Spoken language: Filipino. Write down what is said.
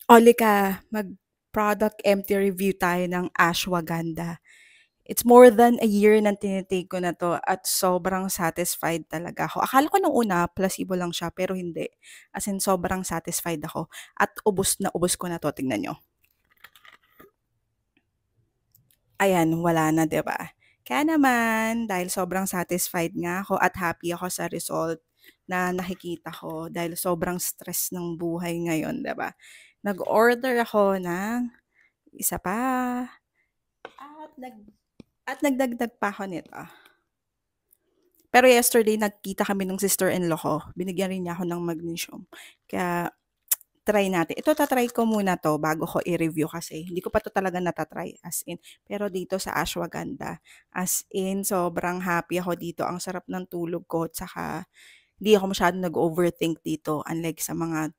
Olika, mag-product empty review tayo ng ashwagandha. It's more than a year nang tini ko na 'to at sobrang satisfied talaga ako. Akala ko nung una placebo lang siya pero hindi. As in sobrang satisfied ako at ubos na ubos ko na 'to, tingnan niyo. Ayan, wala na, 'di ba? Kaya naman dahil sobrang satisfied nga ako at happy ako sa result na nakikita ko dahil sobrang stress ng buhay ngayon, 'di ba? Nag-order ako ng isa pa at nagdagdag pa ako nito. Pero yesterday nagkita kami ng sister-in-law ko, binigyan rin niya ako ng magnesium. Kaya try natin. Ito ta-try ko muna 'to bago ko i-review kasi hindi ko pa 'to talaga nata-try as in. Pero dito sa ashwagandha, as in sobrang happy ako dito. Ang sarap ng tulog ko, 'tsaka hindi ako masyadong nag-overthink dito unlike sa mga